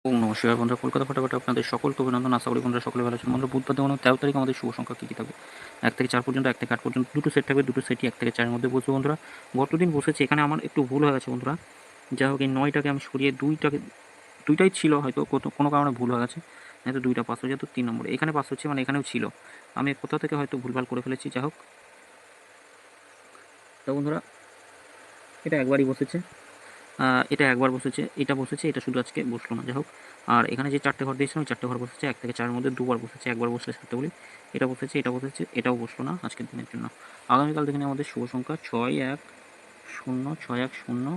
ওম নমঃ শিবায়। বন্ধুরা, কলকাতা ফটাফটে আপনাদের সকলকে অভিনন্দন। আশা করি বন্ধুরা সকলে ভালো আছেন। বন্ধুরা, বুধবার দিন 13 তারিখ আমাদের শুভ সংখ্যা কী কী থাকবে? 1 থেকে 4 পর্যন্ত, 1 থেকে 8 পর্যন্ত দুটো সেট থাকবে। দুটো সেটই 1 থেকে 4 এর মধ্যে বসবে বন্ধুরা। গতদিন বসেছে, এখানে আমার একটু ভুল হয়ে গেছে বন্ধুরা। যাই হোক, এই 9টাকে আমি সরিয়ে 2টাই ছিল, হয়তো কোনো কারণে ভুল হয়ে গেছে। হয়তো 2টা পাস হয়ে যেত 3 নম্বরে। এখানে পাস হচ্ছে, মানে এখানেও ছিল। আমি কোথা থেকে হয়তো ভুলভাল করে ফেলেছি। যাই হোক, তো বন্ধুরা, এটা একবারই বসেছে। এটা একবার বসেছে, এটা বসেছে, এটা শুধু আজকে বসলো না। যাই হোক, আর এখানে যে 4টে ঘর দিয়েছিলাম, ওই 4টে ঘর বসেছে 1 থেকে 4 এর মধ্যে দুবার বসেছে। একবার বসলে 7টে বলি, এটা বসেছে, এটা বসেছে, এটাও বসলো না আজকের দিনের জন্য। আগামীকাল দেখে নিই আমাদের শুভ সংখ্যা 6, 1, 0, 6, 1, 0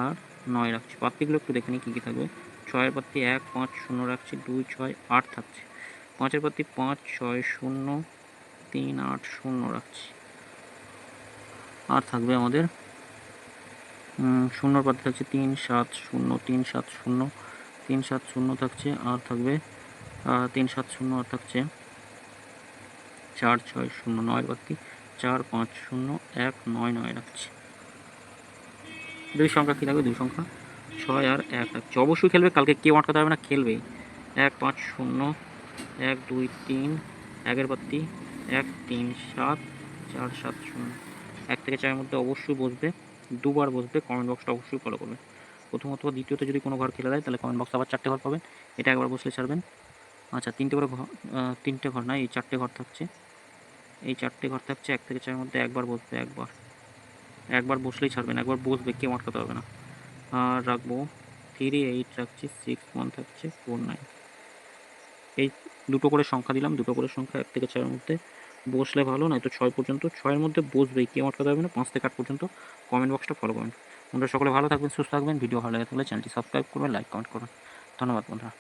আর 9 রাখছি। পাত্তিগুলো একটু দেখে নিই কী কী থাকবে। 6 এর পাত্তি 1, 5, 0 রাখছি, 2, 6, 8 থাকছে। 5 এর পাত্তি 5, 6, 0, 3, 8, 0 রাখছি। আর থাকবে আমাদের 0 পাত্তি থাকছে 3, 7, 0, 3, 7, 0, 3, 7, 0 থাকছে। আর থাকবে 3, 7, 0 আর থাকছে 4, 6, 0, 9 বাতি 4, 5, 0, 1, 9, 9 রাখছি। দুই সংখ্যা কী থাকবে? দুই সংখ্যা 6 আর 1 রাখছি। অবশ্যই খেলবে, কালকে কেউ আটকাতে পারবে না, খেলবেই। 1, 5, 0, 1, 2, 3, 1 বাতি 1, 3, 7, 4, 7, 0। 1 থেকে 4 এর মধ্যে অবশ্যই বসবে, দুবার বসবে। কমেন্ট বক্সটা অবশ্যই ফলো করবেন। প্রথমত বা দ্বিতীয়তে যদি কোনো ঘর খেলে দেয়, তাহলে কমেন্ট বক্সে আবার 4টে ঘর পাবেন। এটা একবার বসলে ছাড়বেন। আচ্ছা, 3টে করে ঘর, 3টে ঘর নয়, এই 4টে ঘর থাকছে। এই 4টে ঘর থাকছে 1 থেকে 4 এর মধ্যে একবার বসবে, একবার বসলেই ছাড়বেন, একবার বসবে, কেউ আটকাতে পারবে না। আর রাখবো 3, 8 রাখছি, 6, 1 থাকছে, 4, 9। এই দুটো করে সংখ্যা দিলাম, দুটো করে সংখ্যা 1 থেকে 4 এর মধ্যে বসলে ভালো, নয়তো 6 পর্যন্ত। 6 এর মধ্যে বসবেই, কেউ আটকাতে পারবে না। 5 থেকে 8 পর্যন্ত কমেন্ট বক্সটা ফলো করবেন। বন্ধুরা, সকলে ভালো থাকবেন, সুস্থ থাকবেন। ভিডিও ভালো লাগে থাকলে চ্যানেলটি সাবস্ক্রাইব করবেন, লাইক কমেন্ট করবেন। ধন্যবাদ বন্ধুরা।